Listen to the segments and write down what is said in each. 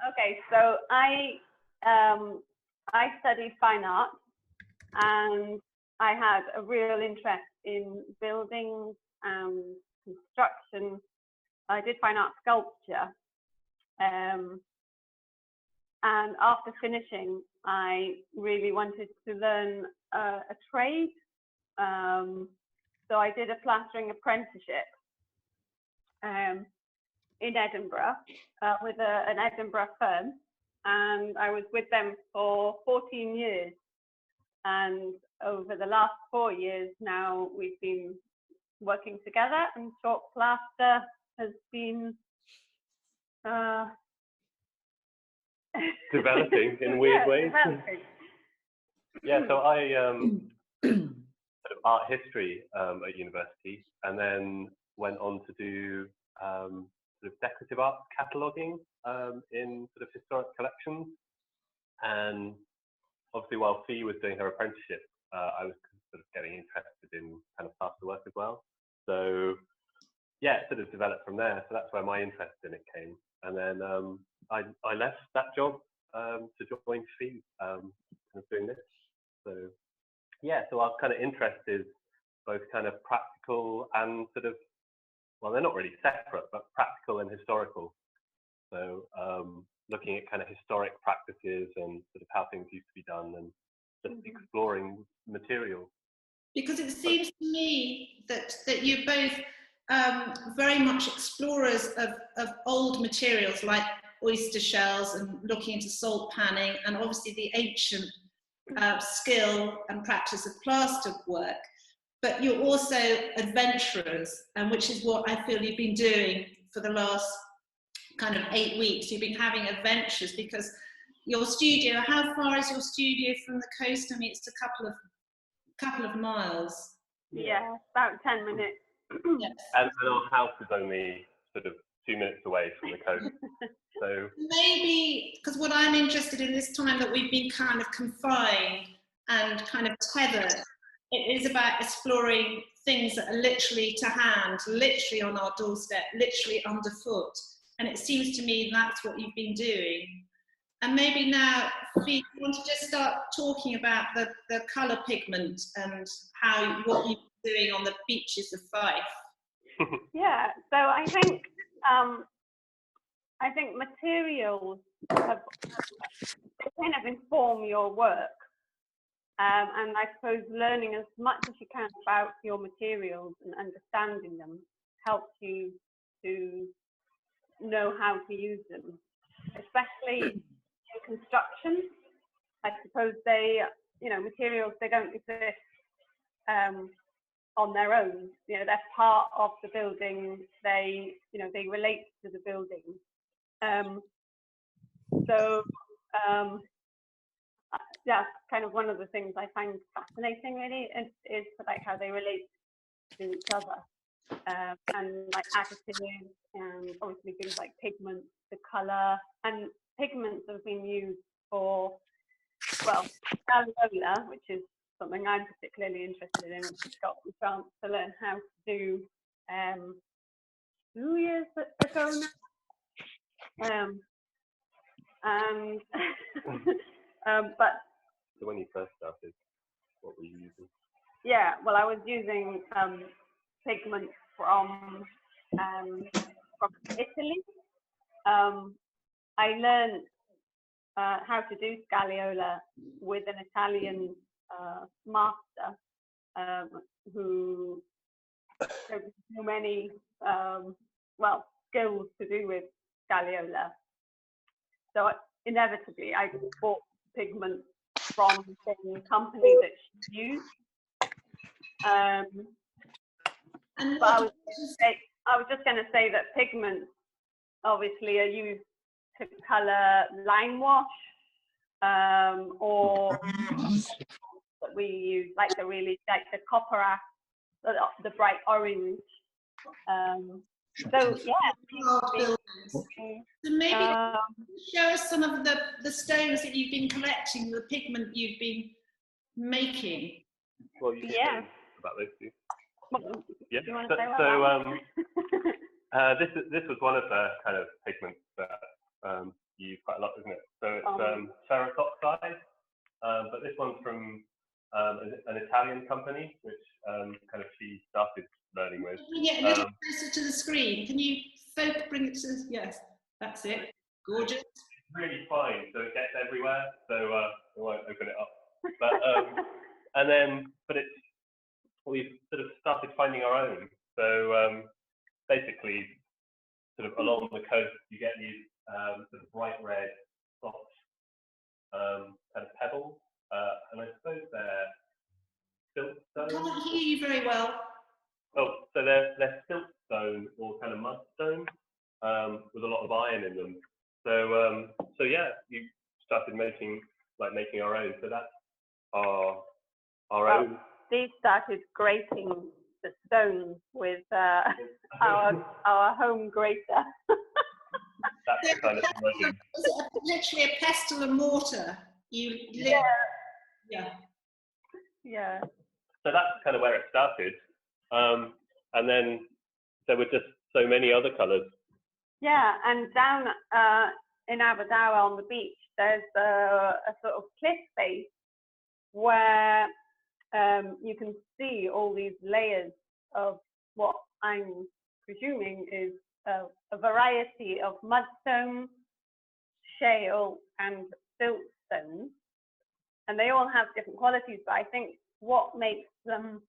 Okay, so I studied fine art, and I had a real interest in buildings and construction. I did fine art sculpture, and after finishing, I really wanted to learn a trade. So I did a plastering apprenticeship in Edinburgh with an Edinburgh firm, and I was with them for 14 years. And over the last 4 years now, we've been working together, and Chalk Plaster has been developing in weird ways. Developing. Yeah, so I sort of art history at university, and then went on to do sort of decorative art cataloguing in sort of historic collections. And obviously, while Fee was doing her apprenticeship, I was sort of getting interested in kind of plaster work as well. So yeah, it sort of developed from there. So that's where my interest in it came. And then I left that job to join Fee, kind of doing this. So yeah, so our kind of interest is both kind of practical and sort of, well, they're not really separate, but practical and historical. So looking at kind of historic practices and sort of how things used to be done, and just exploring materials. Because it seems to me that you're both very much explorers of old materials like oyster shells, and looking into salt panning, and obviously the ancient skill and practice of plaster work. But you're also adventurers, and which is what I feel you've been doing for the last kind of 8 weeks. You've been having adventures, because your studio, how far is your studio from the coast? I mean, it's a couple of miles. Yeah, about 10 minutes. Yes. And our house is only sort of 2 minutes away from the coast. So maybe, because what I'm interested in this time that we've been kind of confined and kind of tethered, it is about exploring things that are literally to hand, literally on our doorstep, literally underfoot. And it seems to me that's what you've been doing. And maybe now, Fee, you want to just start talking about the colour pigment and what you've been doing on the beaches of Fife. Yeah, so I think materials have kind of inform your work. And I suppose learning as much as you can about your materials and understanding them helps you to know how to use them, especially in construction. I suppose materials, they don't exist on their own. They're part of the building. They relate to the building. That's kind of one of the things I find fascinating, really, is like how they relate to each other, and like additives, and obviously things like pigments, the color, and pigments have been used for, well, Galiola, which is something I'm particularly interested in. I've got the chance to learn how to do 2 years ago now, but so when you first started, what were you using? Yeah, well, I was using pigment from Italy. I learned how to do Scaliola with an Italian master who showed me so many skills to do with Scaliola. So inevitably, I bought pigment from the company that she used. But I was just going to say that pigments obviously are used to colour lime wash, or that we use like the copper ash, the bright orange. So yeah. So maybe show us some of the stones that you've been collecting, the pigment you've been making. Well, you yeah. About those two. Yeah. This was one of the kind of pigments that you use quite a ferrous oxide, but this one's from an Italian company, which kind of she started learning with. Can you get a little closer to the screen? Can you bring it to, yes, that's it. Gorgeous. It's really fine, so it gets everywhere, so I won't open it up. But, but we've sort of started finding our own. So basically, sort of along the coast, you get these sort of bright red, soft kind of pebbles, and I suppose they're siltstone. I can't hear you very well. Oh, so they're siltstone or kind of mudstone with a lot of iron in them. So yeah, you started making our own. So that's our own. Steve started grating the stones with our home grater. That's the kind of imagine. Was it literally a pestle and mortar? Yeah. So that's kind of where it started, and then there were just so many other colours. Yeah, and down in Aberdour on the beach, there's a sort of cliff face where you can see all these layers of what I'm presuming is a variety of mudstone, shale, and siltstone, and they all have different qualities. But I think what makes them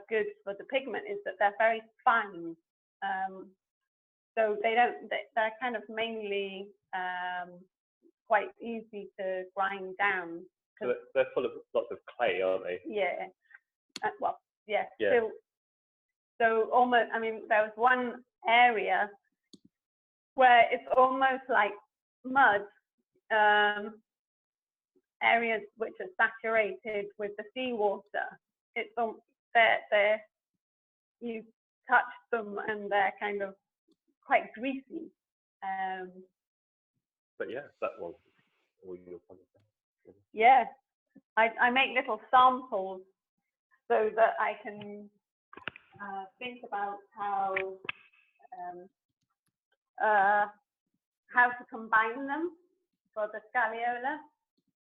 good for the pigment is that they're very fine. So they're kind of mainly quite easy to grind down. So they're full of lots of clay, aren't they? Yeah. Well, yeah. So almost, I mean, there was one area where it's almost like mud, areas which are saturated with the seawater. It's you touch them and they're kind of quite greasy. But yeah, that was all your fun. Yeah, I make little samples so that I can think about how to combine them for the scagliola.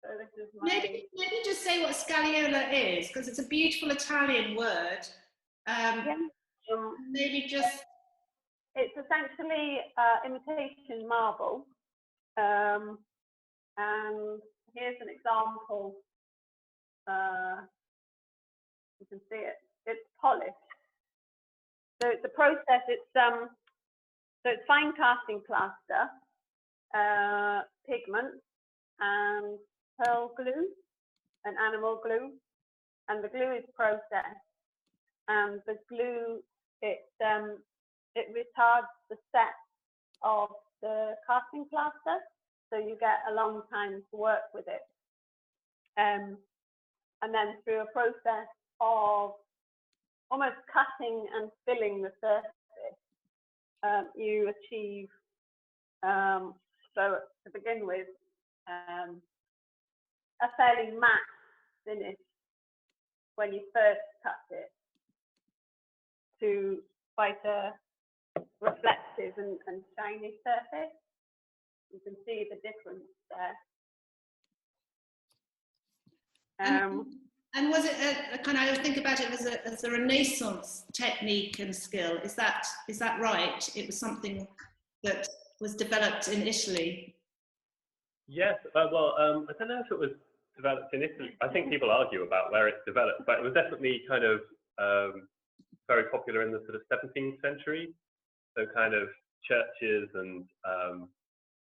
So this is my... Maybe just say what scagliola is, because it's a beautiful Italian word. Maybe just... It's essentially imitation marble. And here's an example. You can see it. It's polished. So it's a process. So it's fine casting plaster, pigment, and pearl glue, and animal glue, and the glue is processed. And the glue it retards the set of the casting plaster, so you get a long time to work with it. And then through a process of almost cutting and filling the surface, you achieve, so to begin with, a fairly matte finish when you first cut it, to quite a reflective and shiny surface. You can see the difference there. And was it a kind of, I think about it as a Renaissance technique and skill? Is that right? It was something that was developed in Italy. Yes. Well, I don't know if it was developed in Italy. I think people argue about where it's developed, but it was definitely kind of very popular in the sort of 17th century. So kind of churches and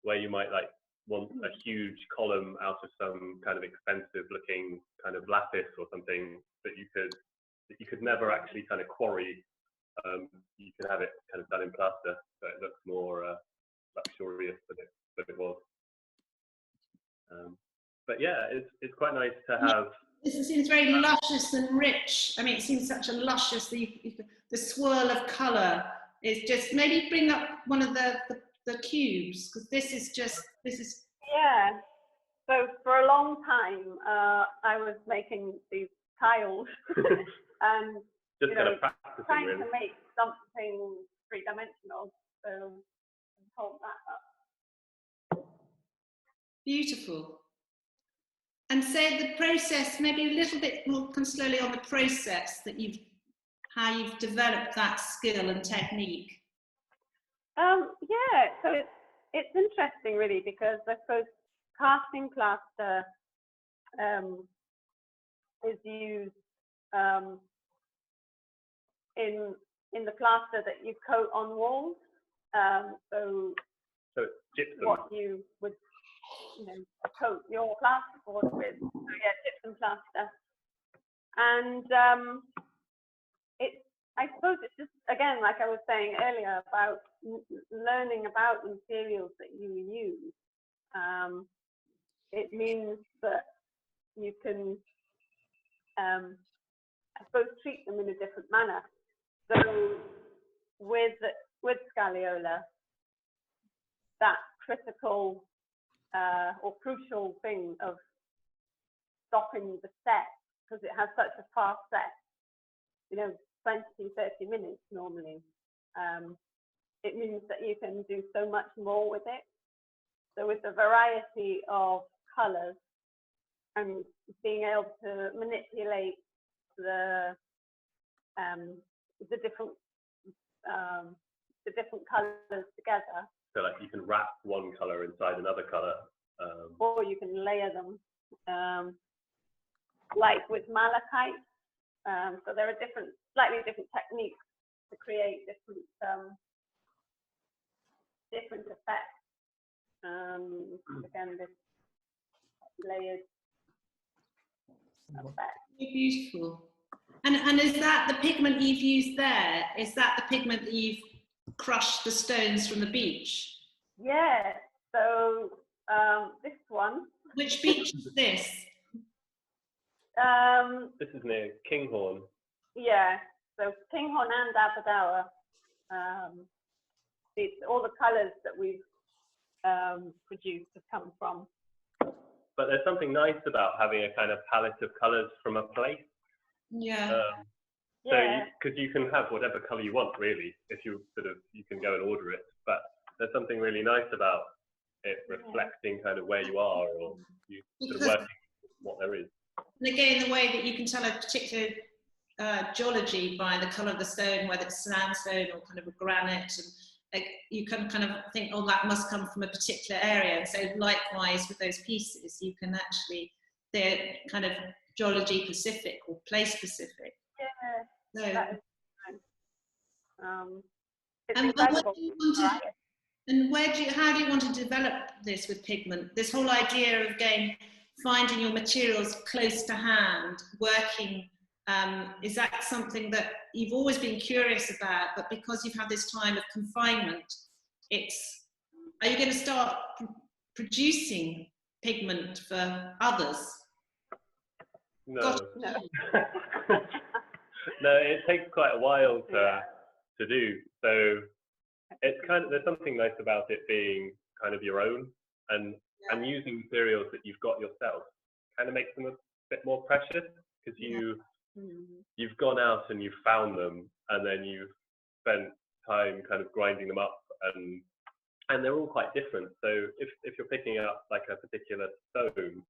where you might like want a huge column out of some kind of expensive looking kind of lattice or something that you could never actually kind of quarry. You could have it kind of done in plaster, so it looks more luxurious than it was. But yeah, it's quite nice to have. It seems very luscious and rich. I mean, it seems such a luscious. The swirl of colour is just. Maybe bring up one of the cubes, because this is. Yeah. So for a long time, I was making these tiles and just kind of practicing, trying really. to make something three-dimensional. So hold that up. Beautiful. And say the process, maybe a little bit more kind of slowly on the process that how you've developed that skill and technique. Yeah, so it's interesting really, because I suppose casting plaster is used in the plaster that you coat on walls. So it's gypsum. what you would coat your plasterboard with. So yeah, gypsum plaster. And I suppose it's just, again, like I was saying earlier, about learning about the materials that you use. It means that you can, I suppose, treat them in a different manner. So with Scagliola, that critical or crucial thing of stopping the set, because it has such a fast set, 20, 30 minutes normally, it means that you can do so much more with it. So with the variety of colours and being able to manipulate the different colours together. So like you can wrap one colour inside another colour. Or you can layer them, like with malachite. So there are slightly different techniques to create different effects. Again, this layered effect. Beautiful. And is that the pigment you've used there? Is that the pigment that you've crushed the stones from the beach? Yeah. So this one. Which beach is this? This is near Kinghorn. Yeah. So Kinghorn and Aberdour. All the colours that we've produced have come from. But there's something nice about having a kind of palette of colours from a place. Yeah. So because you can have whatever colour you want, really, if you can go and order it. But there's something really nice about it reflecting kind of where you are, or you sort of working with what there is. And again, the way that you can tell a particular geology by the colour of the stone, whether it's sandstone or kind of a granite, and you can kind of think, oh, that must come from a particular area. And so likewise with those pieces, you can actually, they're kind of geology specific or place specific. Yeah. So, that is it's and incredible. how do you want to develop this with pigment? This whole idea of finding your materials close to hand, working, is that something that you've always been curious about, but because you've had this time of confinement, are you going to start producing pigment for others? No. Gosh, No. No, it takes quite a while to do. So it's there's something nice about it being kind of your own, and using materials that you've got yourself kind of makes them a bit more precious, because you've gone out and you've found them, and then you've spent time kind of grinding them up, and they're all quite different. So if you're picking up like a particular stone,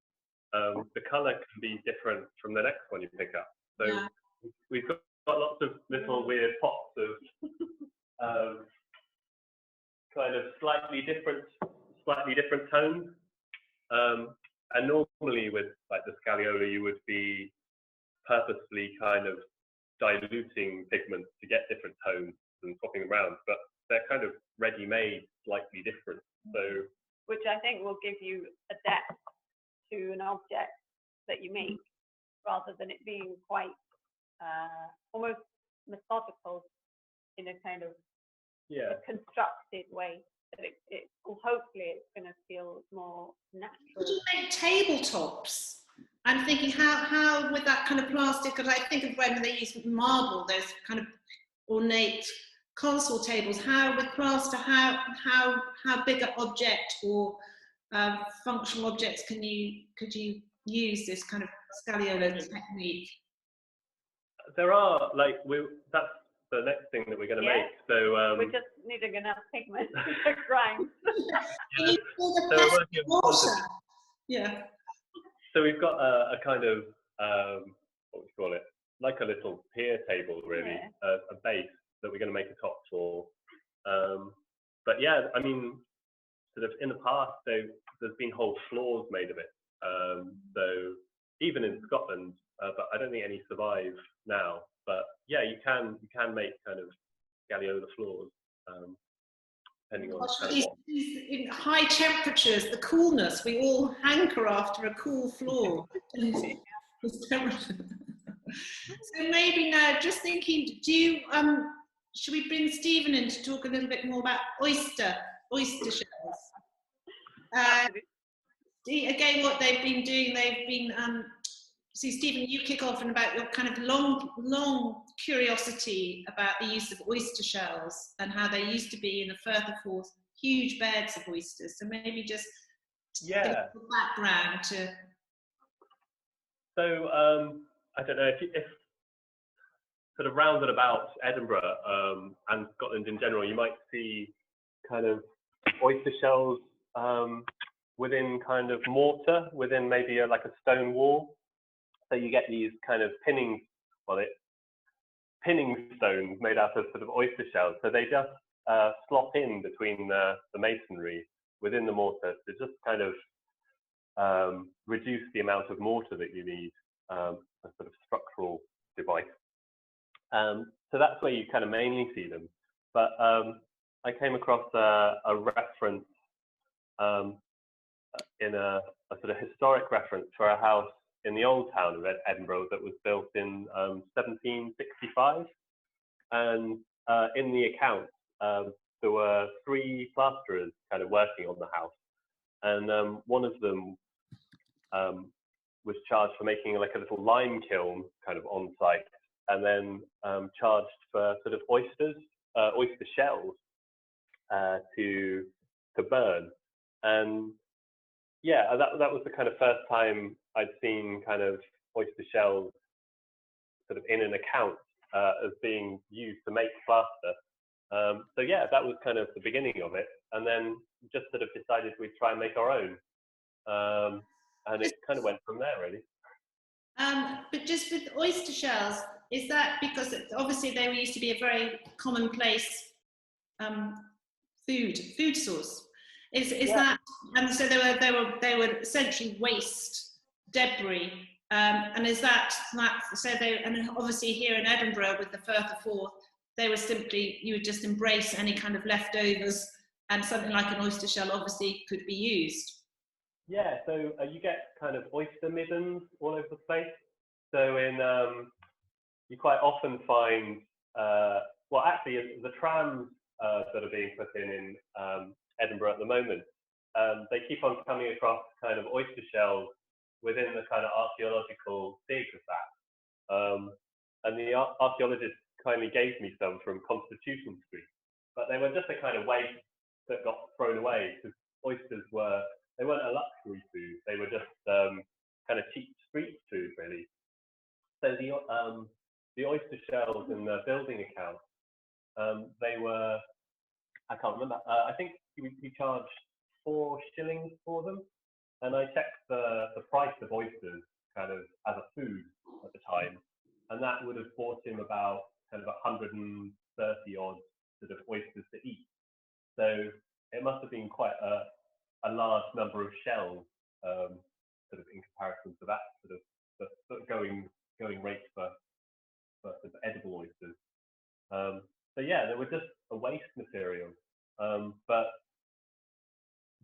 the colour can be different from the next one you pick up. So we've got lots of little weird pops of kind of slightly different tones. And normally with like the Scagliola, you would be purposely kind of diluting pigments to get different tones and swapping them around, but they're kind of ready-made, slightly different. So, which I think will give you a depth to an object that you make, rather than it being quite almost methodical in a kind of constructed way. That it will, hopefully it's going to feel more natural. Would you make tabletops? I'm thinking how with that kind of plastic, because I think of when they use marble, those kind of ornate console tables. How with plaster, how big an object or functional objects could you use this kind of Scagliola technique? There are that's the next thing that we're going to make. So we're just needing enough pigment to grind. Can you pour the pestle water Yeah. So we've got a kind of, what would you call it? Like a little pier table, really, Yeah. a base that we're going to make a top for. But yeah, I mean, sort of in the past, there's been whole floors made of it. So even in Scotland, but I don't think any survive now. But yeah, you can make kind of galliola floors, depending on kind of what. In high temperatures, the coolness, we all hanker after a cool floor. So maybe now, just thinking, should we bring Stephen in to talk a little bit more about oyster shells? Again, what they've been doing, so Stephen, you kick off and about your kind of long curiosity about the use of oyster shells and how they used to be in the Firth of Forth, huge beds of oysters. So maybe just a background to. So I don't know if sort of round and about Edinburgh and Scotland in general, you might see kind of oyster shells within kind of mortar, within maybe like a stone wall. So you get these kind of pinning stones made out of sort of oyster shells. So they just slot in between the masonry within the mortar to just kind of reduce the amount of mortar that you need, a sort of structural device. So that's where you kind of mainly see them. But I came across a reference in a sort of historic reference for a house in the old town of Edinburgh that was built in 1765. And in the account, there were 3 plasterers kind of working on the house. And one of them was charged for making like a little lime kiln kind of on site, and then charged for sort of oyster shells to burn. And yeah, that was the kind of first time I'd seen kind of oyster shells sort of in an account as being used to make plaster. So yeah, that was kind of the beginning of it, and then just sort of decided we'd try and make our own, and it kind of went from there, really. But just with oyster shells, is that because obviously they used to be a very commonplace food source? Is that, and so they were essentially waste debris, and is that so they, and obviously here in Edinburgh with the Firth of Forth, they were simply, you would just embrace any kind of leftovers, and something like an oyster shell obviously could be used. Yeah, so you get kind of oyster middens all over the place. So you quite often find, well, actually, the trams that are being put in Edinburgh at the moment, they keep on coming across kind of oyster shells within the kind of archaeological dig of that. And the archaeologist kindly gave me some from Constitution Street, but they were just a kind of waste that got thrown away, because oysters they weren't a luxury food. They were just kind of cheap street food, really. So the oyster shells in the building account, they were, I can't remember, I think we charged 4 shillings for them. And I checked the price of oysters kind of as a food at the time, and that would have bought him about kind of 130 odd sort of oysters to eat. So it must have been quite a large number of shells, sort of in comparison to that sort of going rate for sort of edible oysters. So yeah, they were just a waste material, but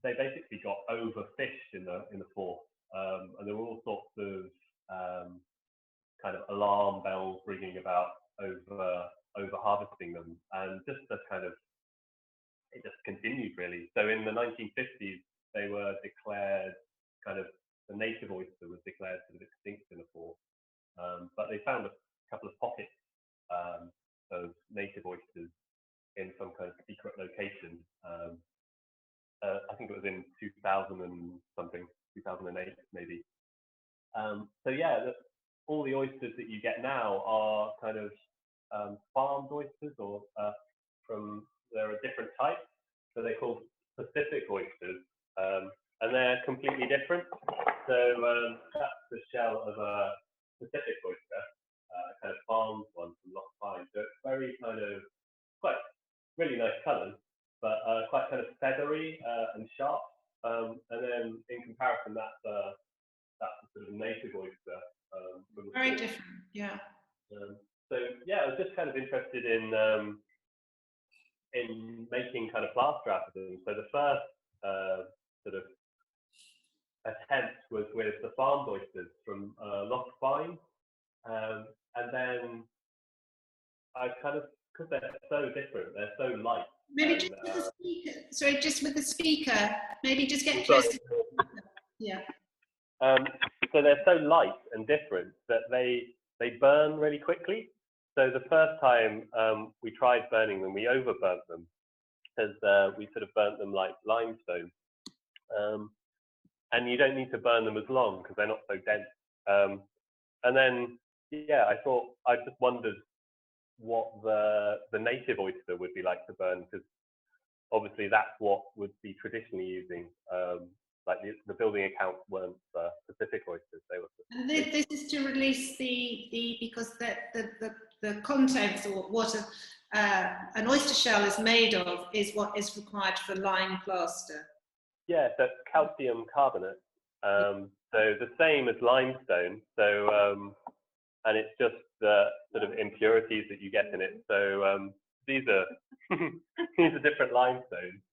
they basically got overfished in the Forth, and there were all sorts of kind of alarm bells ringing about over harvesting them, and just a kind of, it just continued, really. So in the 1950s, they were declared kind of, the native oyster was declared sort of extinct in the Forth, but they found a couple of pockets of native oysters in some kind of secret location. I think it was in 2000 and something, 2008 maybe. So yeah, all the oysters that you get now are kind of farmed oysters, or there are different types. So they're called Pacific oysters, and they're completely different. that's the shell of a Pacific oyster, kind of farmed one from Loch Fyne. So it's very kind of quite really nice colours, but quite kind of feathery and sharp. And then in comparison, that's the sort of native oyster. From the Very port. different, yeah. So yeah, I was just kind of interested in making kind of plaster out of them. So the first sort of attempt was with the farmed oysters from Loch Fyne, and then I kind of, because they're so different, they're so light. Maybe and, just with the speaker. Sorry, just with the speaker. Maybe just get sorry. close to the speaker. Yeah. So they're so light and different that they burn really quickly. So the first time we tried burning them, we overburnt them because we sort of burnt them like limestone. And you don't need to burn them as long because they're not so dense. And then, yeah, I just wondered what the native oyster would be like to burn, because obviously that's what would be traditionally using. Like the building accounts weren't Pacific oysters; they were. And this is to release because the contents, or what an oyster shell is made of, is what is required for lime plaster. Yeah, so it's calcium carbonate. So the same as limestone. So and it's just the sort of impurities that you get in it. So these are these are different limestones.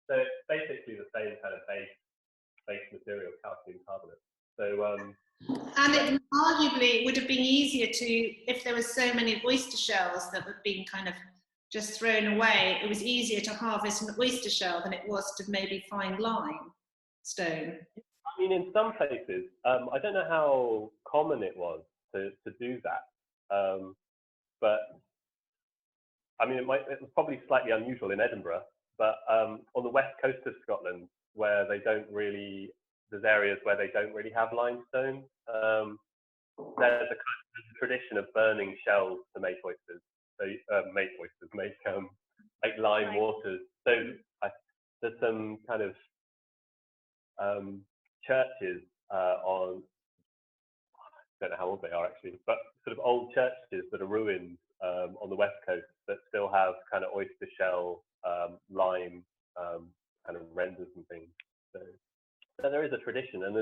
So it's basically the same kind of base material, calcium carbonate. So and it arguably would have been easier to, if there were so many oyster shells that were being kind of just thrown away, it was easier to harvest an oyster shell than it was to maybe find limestone. I mean, in some places, I don't know how common it was to do that, but I mean, it was probably slightly unusual in Edinburgh, but on the west coast of Scotland, where there's areas where they don't really have limestone, there's a kind of tradition of burning shells to make oysters. So make lime waters. So there's some kind of churches on, I don't know how old they are actually, but sort of old churches that are ruined on the west coast that still have kind of oyster shell lime kind of renders and things. So there is a tradition, and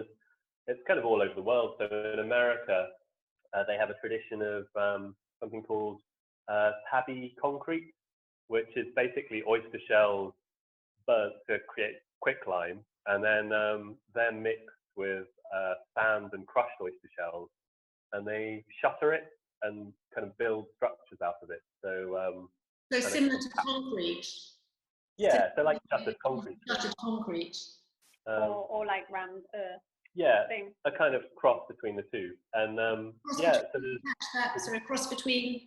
it's kind of all over the world. So in America, they have a tradition of something called tabby concrete, which is basically oyster shells burnt to create quicklime, and then they're mixed with sand and crushed oyster shells, and they shutter it and kind of build structures out of it. So Similar to concrete. Yeah, so like shuttered concrete. Shuttered concrete. Or like rammed earth. Yeah, thing. a kind of cross between the two, and yeah, so there's Sorry, cross between.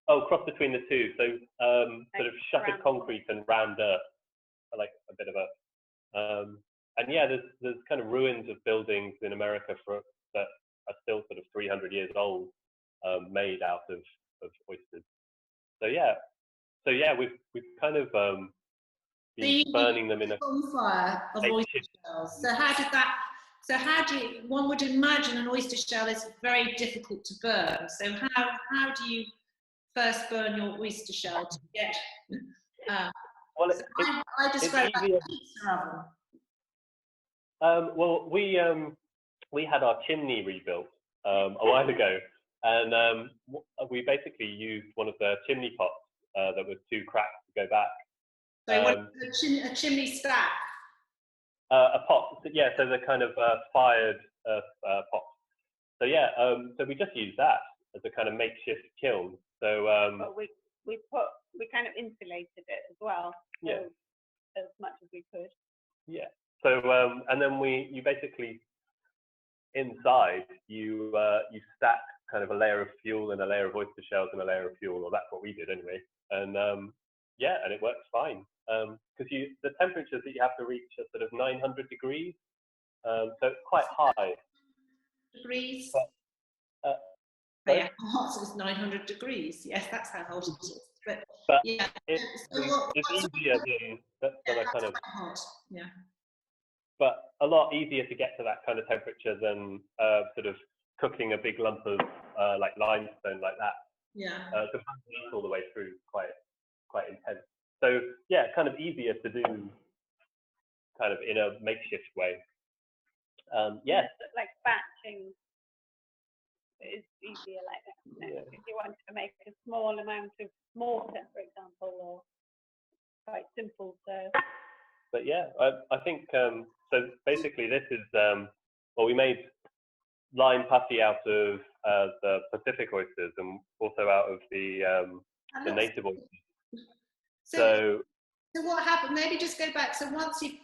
cross between the two. So sort of shuttered concrete and rammed earth, like a bit of a. And yeah, there's kind of ruins of buildings in America that are still sort of 300 years old, made out of oysters. So yeah, we've kind of been burning them in a bonfire of oyster shells. So how do you, one would imagine an oyster shell is very difficult to burn. So how do you first burn your oyster shell to get? Well, I describe it as a pizza oven. Well, we had our chimney rebuilt a while ago, and we basically used one of the chimney pots that was too cracked to go back. So a chimney stack. A pot, yeah. So the kind of fired pot. So yeah, so we just used that as a kind of makeshift kiln. So but we kind of insulated it as well. So yeah. As much as we could. Yeah. So and then you basically inside you stack kind of a layer of fuel and a layer of oyster shells and a layer of fuel, or that's what we did anyway. And yeah, and it works fine because the temperatures that you have to reach are sort of 900 degrees, so it's quite high. Degrees. But, yeah, hot is 900 degrees. Yes, that's how hot it is. But yeah, it's easier than a kind of. Hot. Yeah. but a lot easier to get to that kind of temperature than sort of cooking a big lump of like limestone like that. Yeah. The heat all the way through quite intense. So yeah, kind of easier to do kind of in a makeshift way. Yeah. Like batching is easier like that. Yeah. If you want to make a small amount of mortar, for example, or quite simple. So. But yeah, I think so. Basically, this is well, we made lime putty out of the Pacific oysters and also out of the native oysters. So what happened? Maybe just go back. So once you've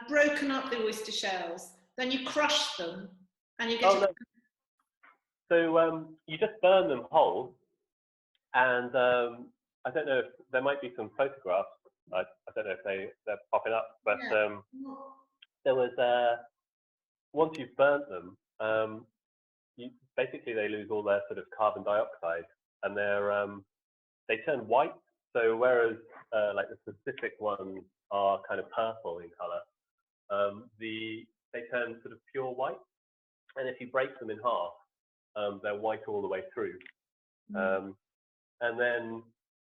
broken up the oyster shells, then you crush them, and you get. No. So you just burn them whole, and I don't know if there might be some photographs. I don't know if they're popping up, but yeah. There was once you've burnt them, basically they lose all their sort of carbon dioxide, and they turn white. So whereas like the Pacific ones are kind of purple in colour, they turn sort of pure white, and if you break them in half, they're white all the way through. And then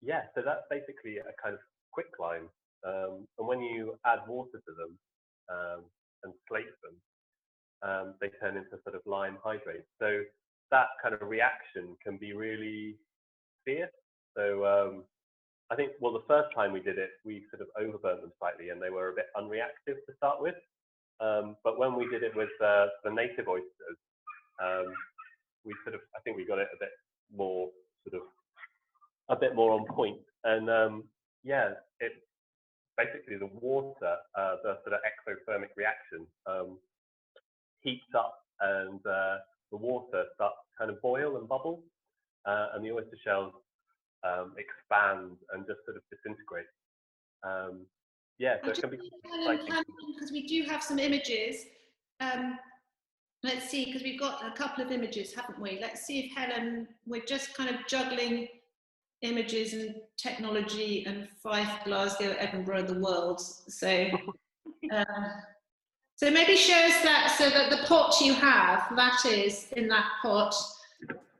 yeah, so that's basically a kind of quicklime, and when you add water to them and slate them, they turn into sort of lime hydrate. So that kind of reaction can be really fierce. So I think, well, the first time we did it, we sort of overburnt them slightly, and they were a bit unreactive to start with. But when we did it with the native oysters, we sort of, I think we got it a bit more on point. And yeah, it basically the water, the sort of exothermic reaction heats up, and the water starts to kind of boil and bubble, and the oyster shells expand and just sort of disintegrate. Yeah, so it can be exciting. Because we do have some images. Let's see, because we've got a couple of images, haven't we? Let's see if Helen, we're just kind of juggling images and technology and Fife, Glasgow, Edinburgh, the world. So, so maybe show us that, so that the pot you have, that is in that pot.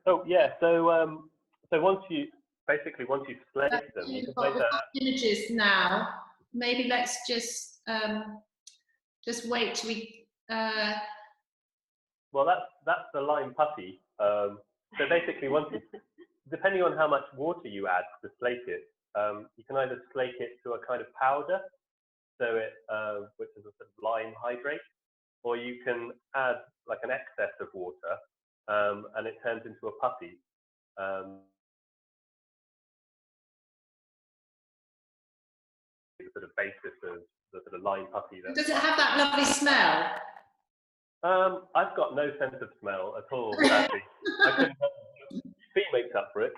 Oh yeah, so once you slate them, you can make images now. Maybe let's just wait till we. Well, that's the lime putty. So basically, depending on how much water you add to slate it, you can either slake it to a kind of powder, so it which is a sort of lime hydrate, or you can add like an excess of water, and it turns into a putty. The sort of basis of the sort of lime putty. Does it have that lovely smell? I've got no sense of smell at all, sadly. I couldn't. Feet makes up for it.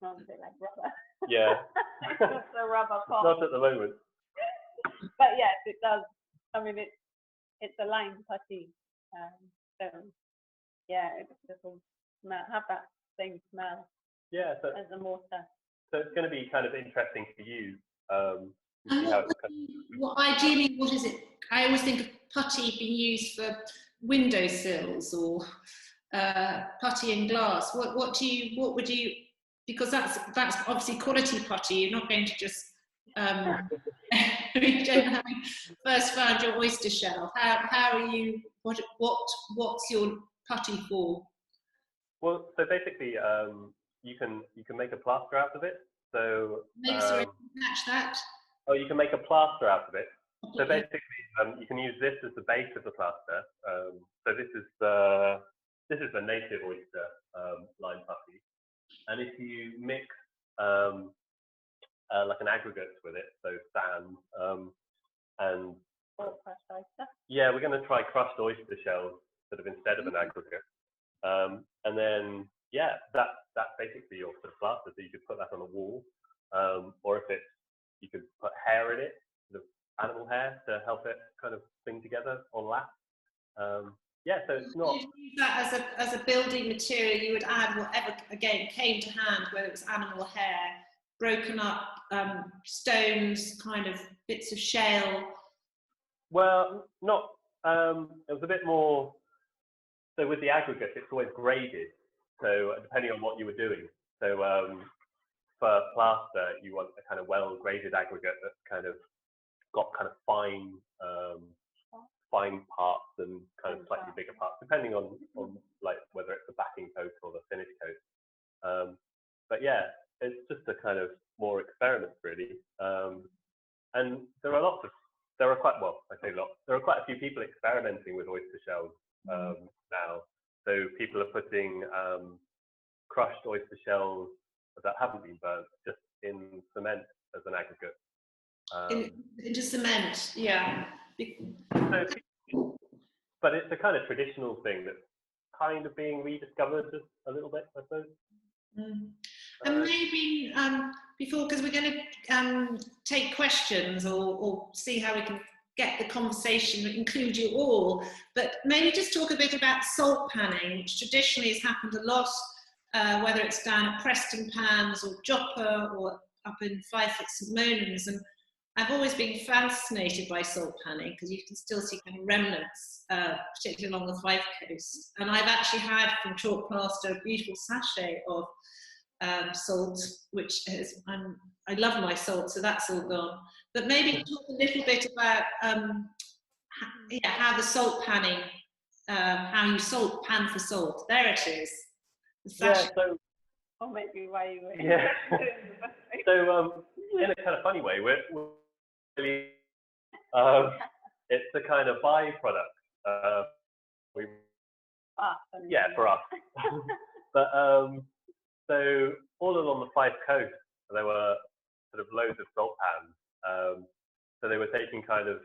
Sounds a bit like rubber. Yeah. Just a rubber pot. Not at the moment. But yes, it does. I mean, it's a lime putty. So yeah, it will have that same smell. Yeah. So, as a mortar. So it's going to be kind of interesting to use. See how it's well, ideally, what is it? I always think of putty being used for windowsills or putty in glass. What would you? Because that's obviously quality putty. You're not going to just you don't have first found your oyster shell. How are you? What's your putty for? Well, so basically, you can make a plaster out of it. So sorry, catch that. Oh, you can make a plaster out of it. So basically, you can use this as the base of the plaster. So this is the native oyster lime putty, and if you mix like an aggregate with it, so sand and crushed oyster. Yeah, we're going to try crushed oyster shells sort of instead of an aggregate, and then yeah, that's basically your sort of plaster. So you could put that on a wall, or if you could put hair in it, sort of animal hair, to help it kind of cling together or lap. Yeah, so it's not. You'd use that as a building material. You would add whatever again came to hand, whether it was animal hair, broken up stones, kind of bits of shale? Well, not. It was a bit more. So with the aggregate, it's always graded. So depending on what you were doing. So for plaster, you want a kind of well-graded aggregate that's kind of got kind of fine parts and kind of slightly bigger parts, depending on like whether it's the backing coat or the finish coat. But yeah, it's just a kind of more experiments really. And there are quite a few people experimenting with oyster shells now. So people are putting crushed oyster shells that haven't been burnt just in cement as an aggregate. Into cement, yeah. But it's a kind of traditional thing that's kind of being rediscovered just a little bit, I suppose. And maybe before, because we're going to take questions or see how we can get the conversation, include you all, but maybe just talk a bit about salt panning, which traditionally has happened a lot, whether it's down at Preston Pans or Joppa or up in Fife at St Monans. And I've always been fascinated by salt panning because you can still see kind of remnants, particularly along the Fife coast. And I've actually had from Chalk Plaster a beautiful sachet of salt, which is, I love my salt, so that's all gone. But maybe talk a little bit about how the salt panning, how you pan for salt. There it is. Yeah, so, or maybe why you were. Yeah. So in a kind of funny way, we're really, it's a kind of byproduct. For us. But so all along the Fife coast, there were sort of loads of salt pans. So they were taking kind of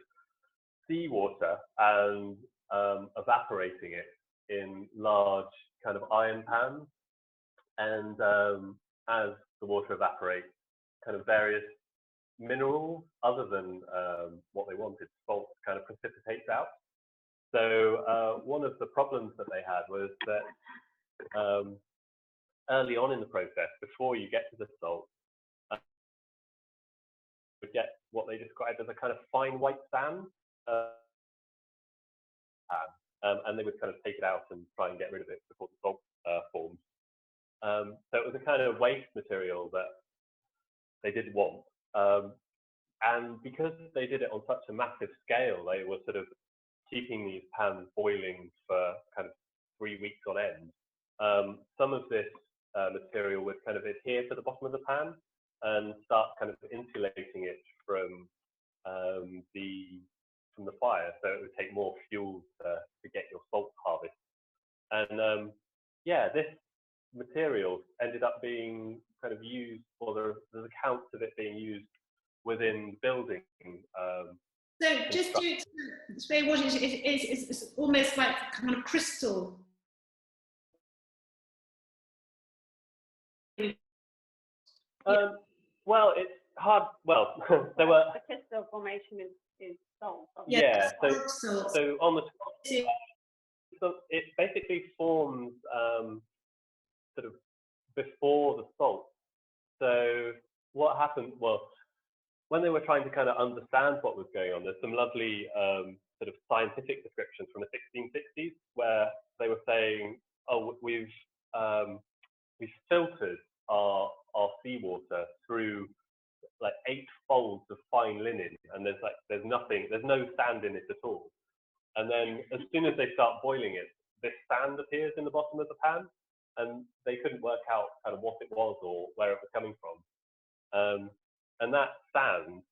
seawater and evaporating it in large kind of iron pans. And as the water evaporates, kind of various minerals other than what they wanted, salt, kind of precipitates out. So one of the problems that they had was that early on in the process, before you get to the salt, you get what they described as a kind of fine white sand. And they would kind of take it out and try and get rid of it before the salt formed. So it was a kind of waste material that they didn't want. And because they did it on such a massive scale, they were sort of keeping these pans boiling for kind of 3 weeks on end. Some of this material would kind of adhere to the bottom of the pan and start kind of insulating it from the fire, so it would take more fuel to get your salt harvest. And this material ended up being kind of used, or there's accounts of it being used within building. So just to explain what it is, it's almost like a kind of crystal. Well, it's hard. Well, there were. The crystal formation is salt. Yeah. So on the top, so it basically forms sort of before the salt. So what happened? Well, when they were trying to kind of understand what was going on, there's some lovely sort of scientific descriptions from the 1660s where they were saying, "Oh, we've filtered our seawater through like 8 folds of fine linen, and there's no sand in it at all. And then as soon as they start boiling it, this sand appears in the bottom of the pan, and they couldn't work out kind of what it was or where it was coming from. And that sand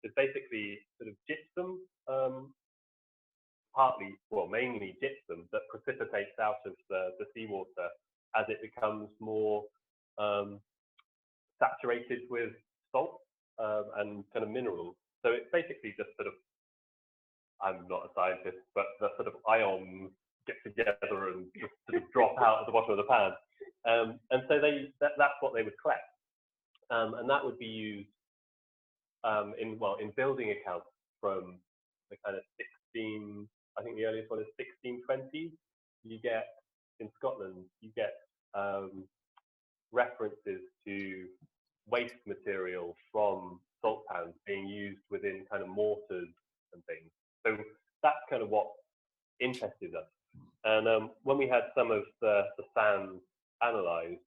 is basically sort of gypsum, mainly gypsum that precipitates out of the seawater as it becomes more saturated with salt and kind of minerals. So it's basically just sort of, I'm not a scientist, but the sort of ions get together and just sort of drop out at the bottom of the pan. And so that's what they would collect. And that would be used in building accounts from the kind of I think the earliest one is 1620s. You get, in Scotland, you get references to waste material from salt pans being used within kind of mortars and things. So that's kind of what interested us. And when we had some of the sand analysed,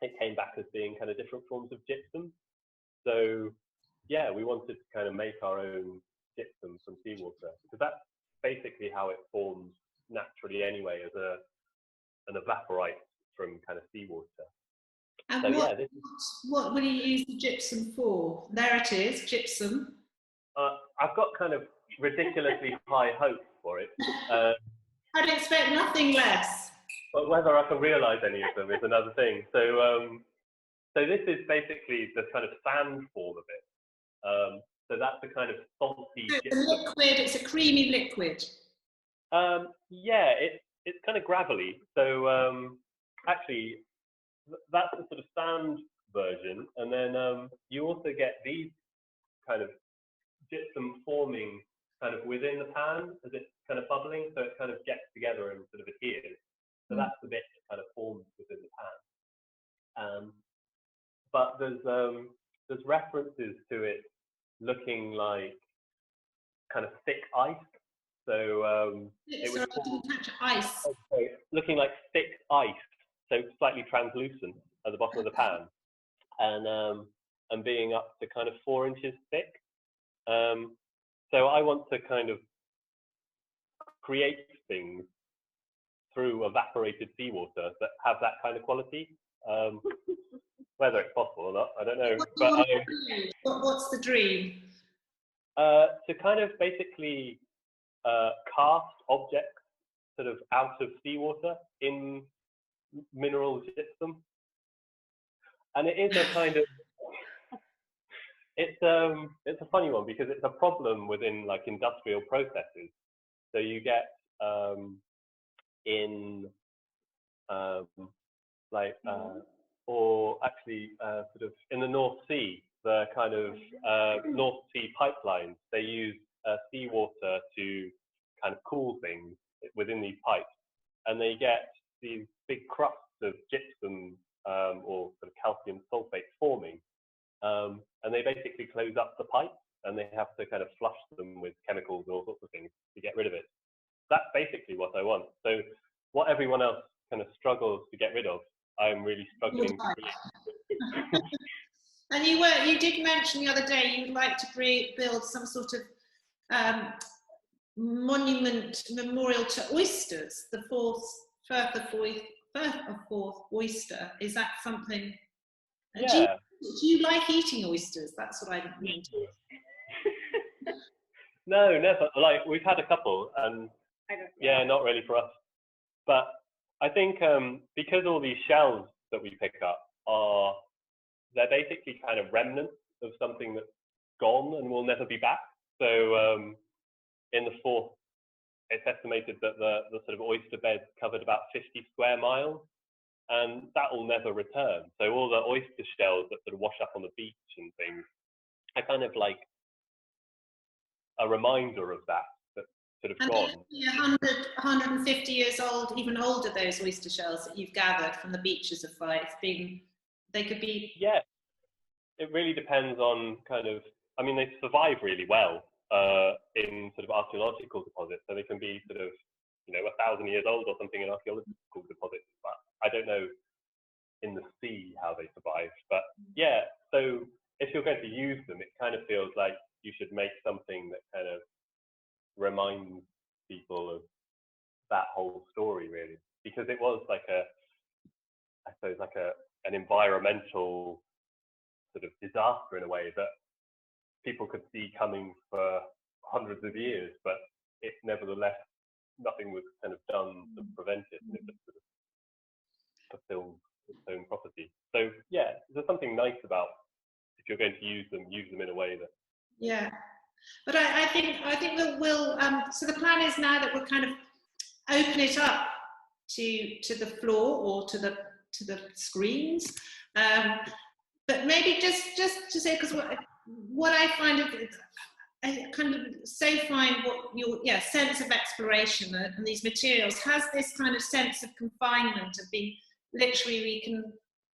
it came back as being kind of different forms of gypsum. So yeah, we wanted to kind of make our own gypsum from seawater, because that's basically how it forms naturally anyway, as an evaporite from kind of seawater. And so what will you use the gypsum for? There it is, gypsum. I've got kind of ridiculously high hopes for it. I'd expect nothing less. But whether I can realise any of them is another thing. So this is basically the kind of sand form of it. So that's the kind of salty It's a liquid, it's a creamy liquid. Yeah, it's kind of gravelly. So actually, that's the sort of sand version. And then you also get these kind of gypsum forming kind of within the pan as it's kind of bubbling. So it kind of gets together and sort of adheres. So that's the bit that kind of forms within the pan. But there's references to it looking like kind of thick ice. So it was ice. looking like thick ice, so slightly translucent at the bottom of the pan, and being up to kind of 4 inches thick. So I want to kind of create things through evaporated seawater that have that kind of quality. Whether it's possible or not, I don't know. But what's the dream? To kind of basically cast objects sort of out of seawater in mineral gypsum, and it is a kind of it's a funny one, because it's a problem within like industrial processes. So you get in or actually sort of in the North Sea, the kind of North Sea pipelines, they use seawater to kind of cool things within these pipes, and they get these big crusts of gypsum or sort of calcium sulfate forming, and they basically close up the pipe, and they have to kind of flush them with chemicals and all sorts of things to get rid of it. That's basically what I want. So what everyone else kind of struggles to get rid of, I'm really struggling to create. And you did mention the other day you'd like to build some sort of monument memorial to oysters, the Firth of Forth oyster. Is that something? Yeah. Do you like eating oysters? That's what I mean. No, never. Like, we've had a couple, and yeah, not really for us. But I think because all these shells that we pick up they're basically kind of remnants of something that's gone and will never be back. So in the Forth, it's estimated that the sort of oyster bed covered about 50 square miles, and that will never return. So all the oyster shells that sort of wash up on the beach and things are kind of like a reminder of that sort of gone. 150 years old, even older, those oyster shells that you've gathered from the beaches of Fife, they could be... Yeah, it really depends on kind of, I mean, they survive really well in sort of archaeological deposits, so they can be sort of, 1,000 years old or something in archaeological deposits, but I don't know in the sea how they survive. But yeah, so if you're going to use them, it kind of feels like you should make something that kind of reminds people of that whole story, really, because it was like an environmental sort of disaster in a way that people could see coming for hundreds of years, but it nevertheless, nothing was kind of done to prevent it, and it just sort of fulfilled its own property. So yeah, there's something nice about, if you're going to use them in a way that... Yeah, but I think we'll so the plan is now that we'll kind of open it up to the floor or to the screens, but maybe just to say, because what I find I kind of so find what your sense of exploration and these materials has this kind of sense of confinement, of being literally, we can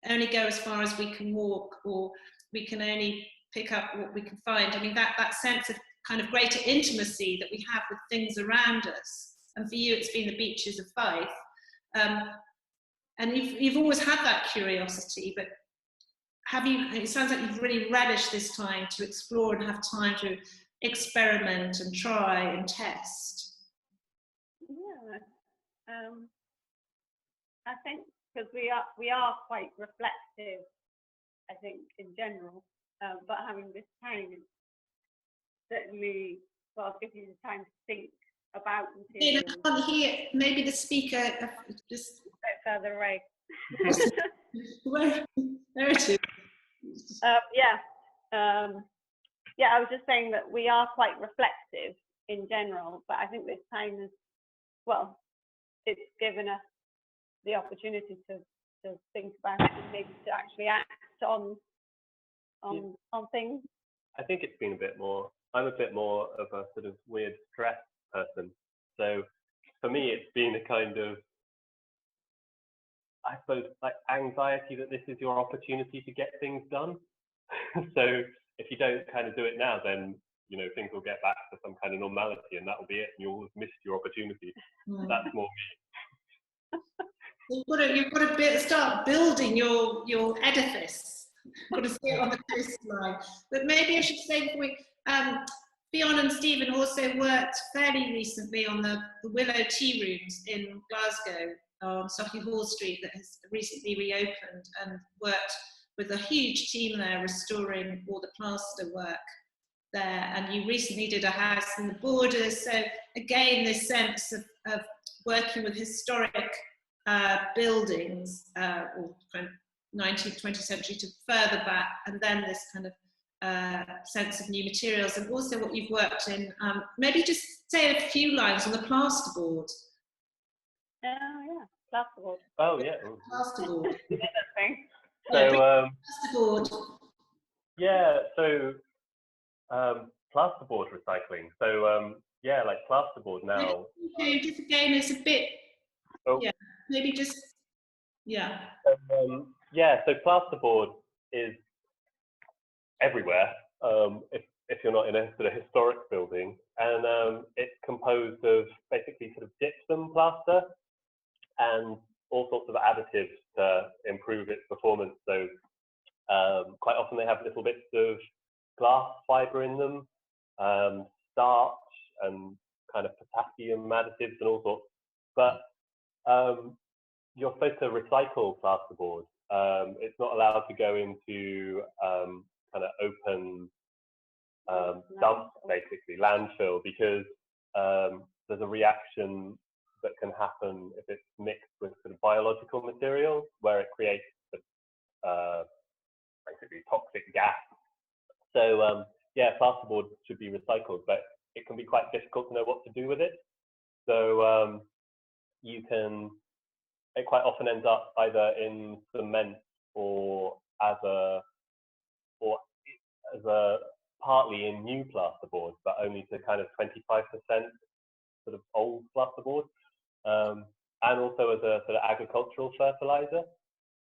only go as far as we can walk, or we can only pick up what we can find. I mean, that sense of kind of greater intimacy that we have with things around us. And for you, it's been the beaches of Fife. And you've always had that curiosity, but it sounds like you've really relished this time to explore and have time to experiment and try and test. Yeah, I think because we are quite reflective, I think, in general, but having this time certainly, well, gives you the time to think about materials. I can't hear, maybe the speaker just a bit further away. There it is. Yeah, I was just saying that we are quite reflective in general, but I think this time is, well, it's given us the opportunity to think about it and maybe to actually act on things. I think it's been a bit more, I'm a bit more of a sort of weird stress person. So for me, it's been a kind of, I suppose, like anxiety that this is your opportunity to get things done. So if you don't kind of do it now, then, you know, things will get back to some kind of normality and that will be it. And you'll have missed your opportunity. That's more me. You've got to start building your edifice. You've got to see it on the coastline. But maybe I should say, Ffion and Stephen also worked fairly recently on the Willow Tea Rooms in Glasgow on Stockley Hall Street that has recently reopened, and worked with a huge team there restoring all the plaster work there. And you recently did a house in the Borders. So again, this sense of working with historic buildings, or kind of 19th, 20th century to further back, and then this kind of sense of new materials, and also what you've worked in. Maybe just say a few lines on the plasterboard. Yeah, plasterboard. Oh yeah. Plasterboard. So plasterboard. yeah, so plasterboard recycling. So yeah, like plasterboard now. Okay, just again, it's a bit. Oh. Yeah, maybe just. Yeah. Yeah, so plasterboard is everywhere. If you're not in a sort of historic building, and it's composed of basically sort of gypsum plaster and all sorts of additives to improve its performance. So quite often they have little bits of glass fiber in them, starch and kind of potassium additives and all sorts. But you're supposed to recycle plasterboard. It's not allowed to go into kind of open dump, basically landfill, because there's a reaction that can happen if it's mixed with sort of biological material, where it creates basically toxic gas. So yeah, plasterboard should be recycled, but it can be quite difficult to know what to do with it. So it quite often ends up either in cement or as a partly in new plasterboard, but only to kind of 25% sort of old plasterboard, and also as a sort of agricultural fertilizer.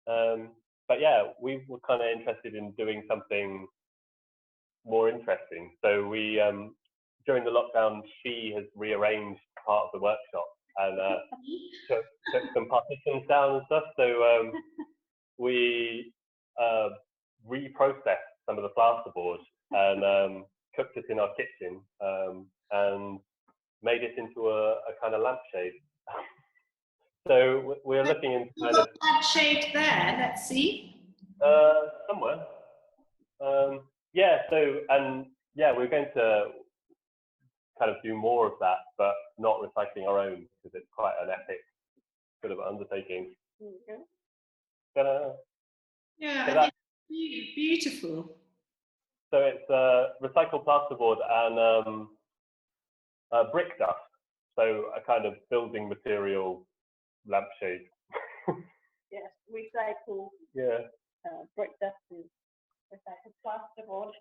But yeah, we were kind of interested in doing something more interesting. So we, during the lockdown, she has rearranged part of the workshop and took some partitions down and stuff. So we reprocessed some of the plasterboard and cooked it in our kitchen and made it into a kind of lampshade. So we're looking into kind of lampshade there. Let's see. Somewhere. Yeah. So we're going to kind of do more of that, but not recycling our own, because it's quite an epic sort of undertaking. Okay. Yeah, so beautiful. So it's recycled plasterboard and brick dust. So a kind of building material lampshade. Yes, recycle. Yeah. Brick dust is recycled plasterboard.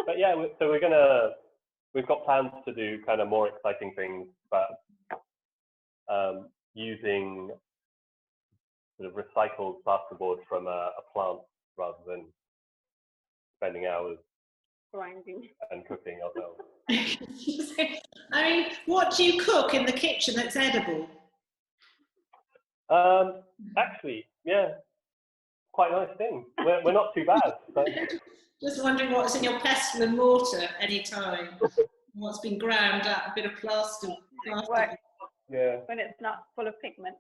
But yeah, so we've got plans to do kind of more exciting things, but using sort of recycled plasterboard from a plant rather than spending hours grinding. and cooking ourselves. I mean, what do you cook in the kitchen that's edible? Actually, yeah, quite nice thing. We're not too bad. So. Just wondering what's in your pestle and mortar any time. What's been ground up, a bit of plaster. Work Yeah. when it's not full of pigment.